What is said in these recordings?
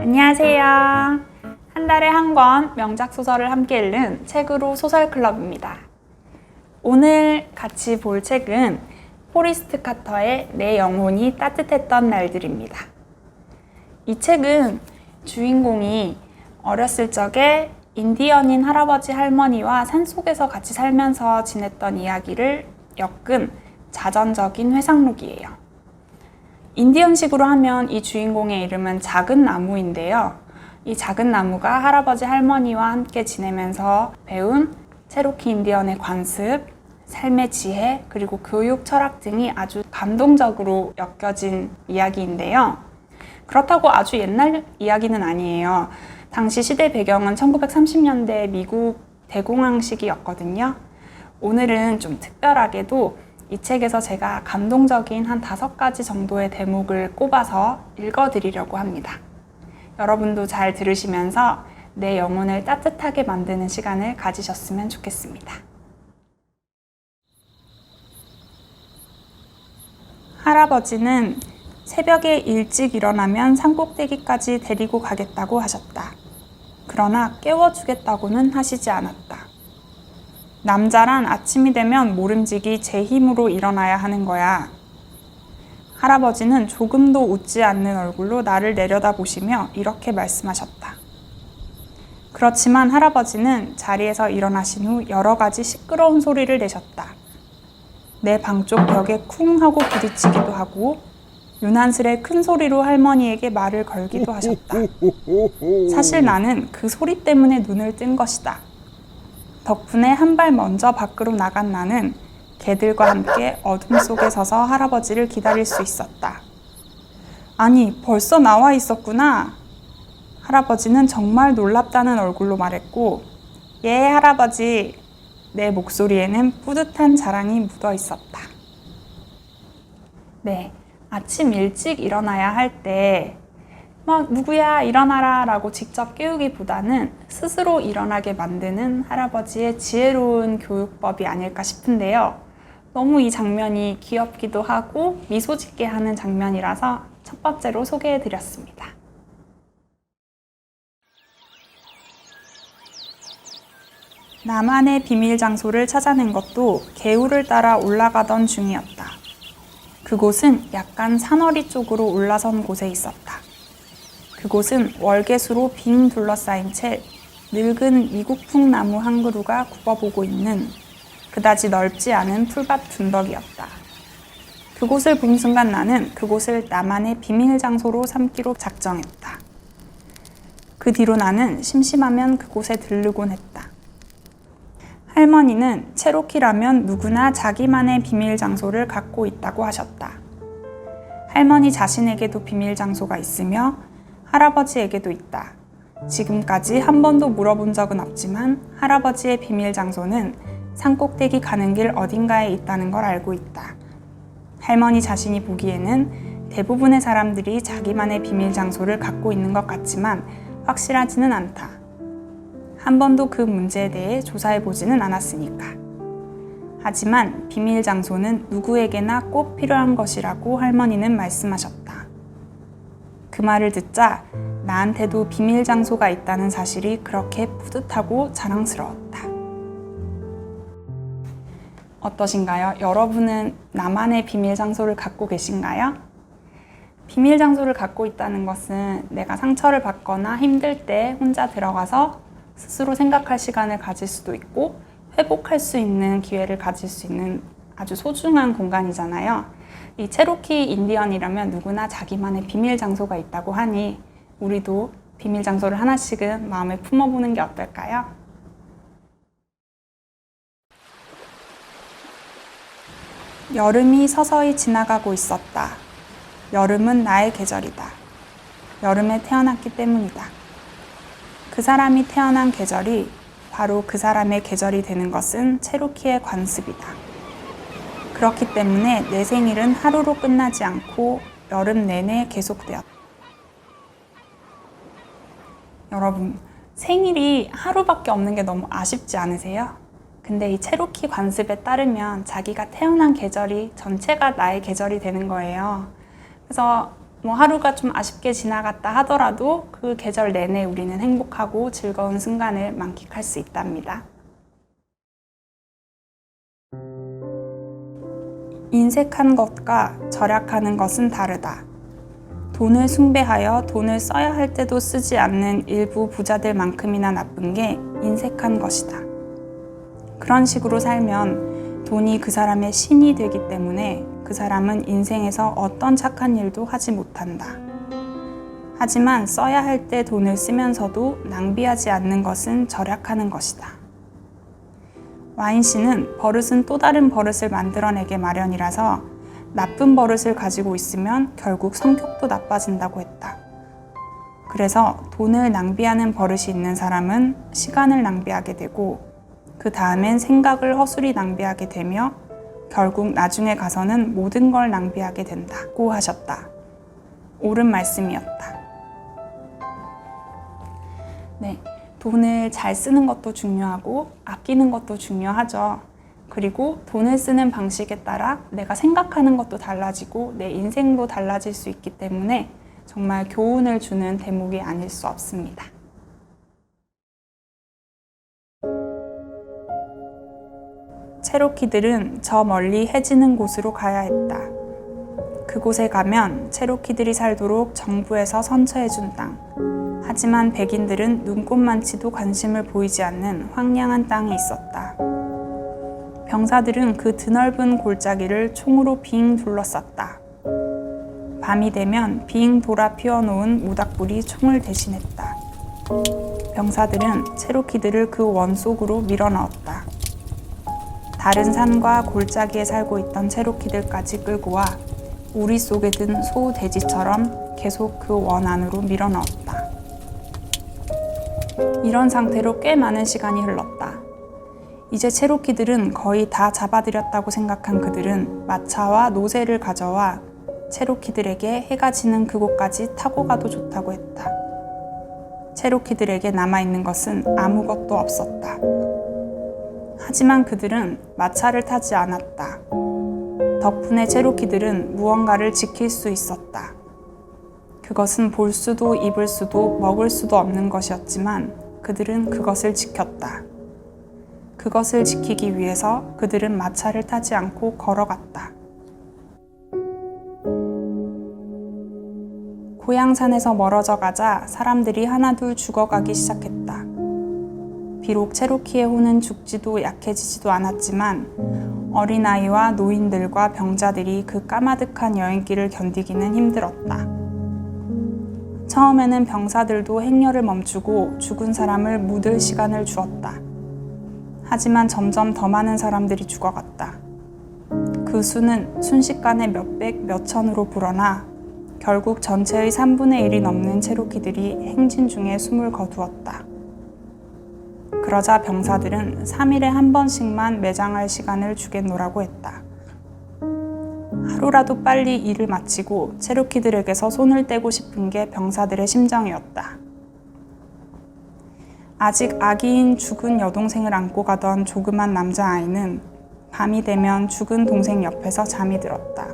안녕하세요. 한 달에 한 권 명작 소설을 함께 읽는 책으로 소설클럽입니다. 오늘 같이 볼 책은 포리스트 카터의 내 영혼이 따뜻했던 날들입니다. 이 책은 주인공이 어렸을 적에 인디언인 할아버지 할머니와 산속에서 같이 살면서 지냈던 이야기를 엮은 자전적인 회상록이에요. 인디언식으로 하면 이 주인공의 이름은 작은 나무인데요. 이 작은 나무가 할아버지 할머니와 함께 지내면서 배운 체로키 인디언의 관습, 삶의 지혜, 그리고 교육 철학 등이 아주 감동적으로 엮여진 이야기인데요. 그렇다고 아주 옛날 이야기는 아니에요. 당시 시대 배경은 1930년대 미국 대공황 시기였거든요. 오늘은 좀 특별하게도 이 책에서 제가 감동적인 한 5가지 정도의 대목을 꼽아서 읽어드리려고 합니다. 여러분도 잘 들으시면서 내 영혼을 따뜻하게 만드는 시간을 가지셨으면 좋겠습니다. 할아버지는 새벽에 일찍 일어나면 산꼭대기까지 데리고 가겠다고 하셨다. 그러나 깨워주겠다고는 하시지 않았다. 남자란 아침이 되면 모름지기 제 힘으로 일어나야 하는 거야. 할아버지는 조금도 웃지 않는 얼굴로 나를 내려다보시며 이렇게 말씀하셨다. 그렇지만 할아버지는 자리에서 일어나신 후 여러 가지 시끄러운 소리를 내셨다. 내 방 쪽 벽에 쿵 하고 부딪히기도 하고 유난스레 큰 소리로 할머니에게 말을 걸기도 하셨다. 사실 나는 그 소리 때문에 눈을 뜬 것이다. 덕분에 한 발 먼저 밖으로 나간 나는 개들과 함께 어둠 속에 서서 할아버지를 기다릴 수 있었다. 아니, 벌써 나와 있었구나. 할아버지는 정말 놀랍다는 얼굴로 말했고, 예, 할아버지. 내 목소리에는 뿌듯한 자랑이 묻어 있었다. 네, 아침 일찍 일어나야 할 때 누구야 일어나라 라고 직접 깨우기보다는 스스로 일어나게 만드는 할아버지의 지혜로운 교육법이 아닐까 싶은데요. 너무 이 장면이 귀엽기도 하고 미소 짓게 하는 장면이라서 첫 번째로 소개해 드렸습니다. 나만의 비밀 장소를 찾아낸 것도 개울을 따라 올라가던 중이었다. 그곳은 약간 산허리 쪽으로 올라선 곳에 있었다. 그곳은 월계수로 빙 둘러싸인 채 늙은 미국풍 나무 한 그루가 굽어보고 있는 그다지 넓지 않은 풀밭 둔덕이었다. 그곳을 본 순간 나는 그곳을 나만의 비밀 장소로 삼기로 작정했다. 그 뒤로 나는 심심하면 그곳에 들르곤 했다. 할머니는 체로키라면 누구나 자기만의 비밀 장소를 갖고 있다고 하셨다. 할머니 자신에게도 비밀 장소가 있으며 할아버지에게도 있다. 지금까지 한 번도 물어본 적은 없지만 할아버지의 비밀 장소는 산꼭대기 가는 길 어딘가에 있다는 걸 알고 있다. 할머니 자신이 보기에는 대부분의 사람들이 자기만의 비밀 장소를 갖고 있는 것 같지만 확실하지는 않다. 한 번도 그 문제에 대해 조사해보지는 않았으니까. 하지만 비밀 장소는 누구에게나 꼭 필요한 것이라고 할머니는 말씀하셨다. 그 말을 듣자 나한테도 비밀 장소가 있다는 사실이 그렇게 뿌듯하고 자랑스러웠다. 어떠신가요? 여러분은 나만의 비밀 장소를 갖고 계신가요? 비밀 장소를 갖고 있다는 것은 내가 상처를 받거나 힘들 때 혼자 들어가서 스스로 생각할 시간을 가질 수도 있고 회복할 수 있는 기회를 가질 수 있는 아주 소중한 공간이잖아요. 이 체로키 인디언이라면 누구나 자기만의 비밀 장소가 있다고 하니 우리도 비밀 장소를 하나씩은 마음에 품어보는 게 어떨까요? 여름이 서서히 지나가고 있었다. 여름은 나의 계절이다. 여름에 태어났기 때문이다. 그 사람이 태어난 계절이 바로 그 사람의 계절이 되는 것은 체로키의 관습이다. 그렇기 때문에 내 생일은 하루로 끝나지 않고 여름 내내 계속되었다. 여러분, 생일이 하루밖에 없는 게 너무 아쉽지 않으세요? 근데 이 체로키 관습에 따르면 자기가 태어난 계절이 전체가 나의 계절이 되는 거예요. 그래서 뭐 하루가 좀 아쉽게 지나갔다 하더라도 그 계절 내내 우리는 행복하고 즐거운 순간을 만끽할 수 있답니다. 인색한 것과 절약하는 것은 다르다. 돈을 숭배하여 돈을 써야 할 때도 쓰지 않는 일부 부자들만큼이나 나쁜 게 인색한 것이다. 그런 식으로 살면 돈이 그 사람의 신이 되기 때문에 그 사람은 인생에서 어떤 착한 일도 하지 못한다. 하지만 써야 할 때 돈을 쓰면서도 낭비하지 않는 것은 절약하는 것이다. 와인씨는 버릇은 또 다른 버릇을 만들어내게 마련이라서 나쁜 버릇을 가지고 있으면 결국 성격도 나빠진다고 했다. 그래서 돈을 낭비하는 버릇이 있는 사람은 시간을 낭비하게 되고 그 다음엔 생각을 허술히 낭비하게 되며 결국 나중에 가서는 모든 걸 낭비하게 된다고 하셨다. 옳은 말씀이었다. 네, 돈을 잘 쓰는 것도 중요하고 아끼는 것도 중요하죠. 그리고 돈을 쓰는 방식에 따라 내가 생각하는 것도 달라지고 내 인생도 달라질 수 있기 때문에 정말 교훈을 주는 대목이 아닐 수 없습니다. 체로키들은 저 멀리 해지는 곳으로 가야 했다. 그곳에 가면 체로키들이 살도록 정부에서 선처해준 땅. 하지만 백인들은 눈꼽만치도 관심을 보이지 않는 황량한 땅에 있었다. 병사들은 그 드넓은 골짜기를 총으로 빙 둘러쌌다. 밤이 되면 빙 돌아 피워놓은 모닥불이 총을 대신했다. 병사들은 체로키들을 그 원 속으로 밀어넣었다. 다른 산과 골짜기에 살고 있던 체로키들까지 끌고 와 우리 속에 든 소, 돼지처럼 계속 그 원 안으로 밀어넣었다. 이런 상태로 꽤 많은 시간이 흘렀다. 이제 체로키들은 거의 다 잡아들였다고 생각한 그들은 마차와 노새를 가져와 체로키들에게 해가 지는 그곳까지 타고 가도 좋다고 했다. 체로키들에게 남아있는 것은 아무것도 없었다. 하지만 그들은 마차를 타지 않았다. 덕분에 체로키들은 무언가를 지킬 수 있었다. 그것은 볼 수도 입을 수도 먹을 수도 없는 것이었지만 그들은 그것을 지켰다. 그것을 지키기 위해서 그들은 마차를 타지 않고 걸어갔다. 고향산에서 멀어져 가자 사람들이 하나둘 죽어가기 시작했다. 비록 체로키의 혼은 죽지도 약해지지도 않았지만 어린아이와 노인들과 병자들이 그 까마득한 여행길을 견디기는 힘들었다. 처음에는 병사들도 행렬을 멈추고 죽은 사람을 묻을 시간을 주었다. 하지만 점점 더 많은 사람들이 죽어갔다. 그 수는 순식간에 몇백, 몇천으로 불어나 결국 전체의 3분의 1이 넘는 체로키들이 행진 중에 숨을 거두었다. 그러자 병사들은 3일에 한 번씩만 매장할 시간을 주겠노라고 했다. 하루라도 빨리 일을 마치고 체로키들에게서 손을 떼고 싶은 게 병사들의 심정이었다. 아직 아기인 죽은 여동생을 안고 가던 조그만 남자아이는 밤이 되면 죽은 동생 옆에서 잠이 들었다.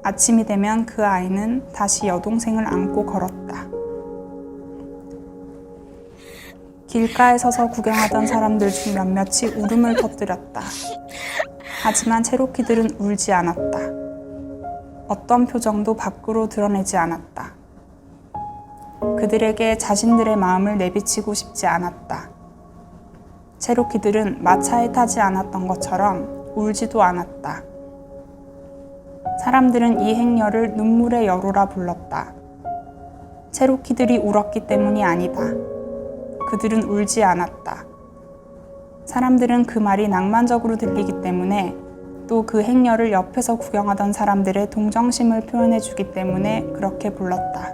아침이 되면 그 아이는 다시 여동생을 안고 걸었다. 길가에 서서 구경하던 사람들 중 몇몇이 울음을 터뜨렸다. 하지만 체로키들은 울지 않았다. 어떤 표정도 밖으로 드러내지 않았다. 그들에게 자신들의 마음을 내비치고 싶지 않았다. 체로키들은 마차에 타지 않았던 것처럼 울지도 않았다. 사람들은 이 행렬을 눈물의 여로라 불렀다. 체로키들이 울었기 때문이 아니다. 그들은 울지 않았다. 사람들은 그 말이 낭만적으로 들리기 때문에 또 그 행렬을 옆에서 구경하던 사람들의 동정심을 표현해주기 때문에 그렇게 불렀다.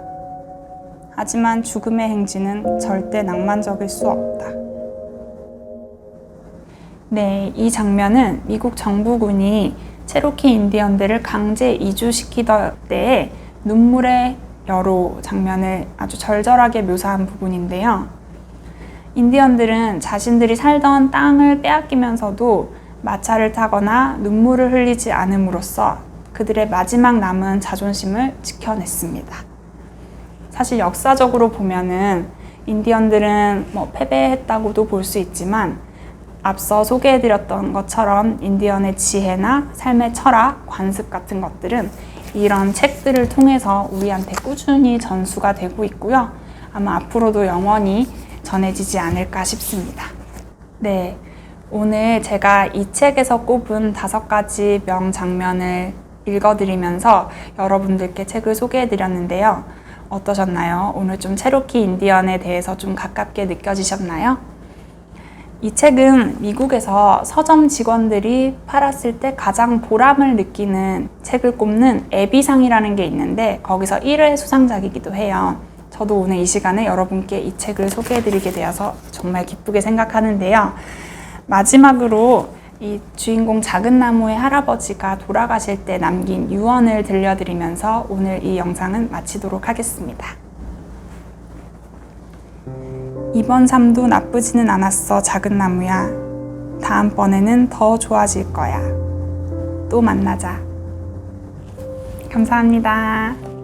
하지만 죽음의 행진은 절대 낭만적일 수 없다. 네, 이 장면은 미국 정부군이 체로키 인디언들을 강제 이주시키던 때의 눈물의 여로 장면을 아주 절절하게 묘사한 부분인데요. 인디언들은 자신들이 살던 땅을 빼앗기면서도 마차를 타거나 눈물을 흘리지 않음으로써 그들의 마지막 남은 자존심을 지켜냈습니다. 사실 역사적으로 보면은 인디언들은 패배했다고도 볼 수 있지만 앞서 소개해드렸던 것처럼 인디언의 지혜나 삶의 철학, 관습 같은 것들은 이런 책들을 통해서 우리한테 꾸준히 전수가 되고 있고요. 아마 앞으로도 영원히 전해지지 않을까 싶습니다. 네, 오늘 제가 이 책에서 꼽은 5가지 명장면을 읽어드리면서 여러분들께 책을 소개해드렸는데요. 어떠셨나요? 오늘 좀 체로키 인디언에 대해서 좀 가깝게 느껴지셨나요? 이 책은 미국에서 서점 직원들이 팔았을 때 가장 보람을 느끼는 책을 꼽는 애비상이라는 게 있는데 거기서 1회 수상작이기도 해요. 저도 오늘 이 시간에 여러분께 이 책을 소개해드리게 되어서 정말 기쁘게 생각하는데요. 마지막으로 이 주인공 작은 나무의 할아버지가 돌아가실 때 남긴 유언을 들려드리면서 오늘 이 영상은 마치도록 하겠습니다. 이번 삶도 나쁘지는 않았어, 작은 나무야. 다음번에는 더 좋아질 거야. 또 만나자. 감사합니다.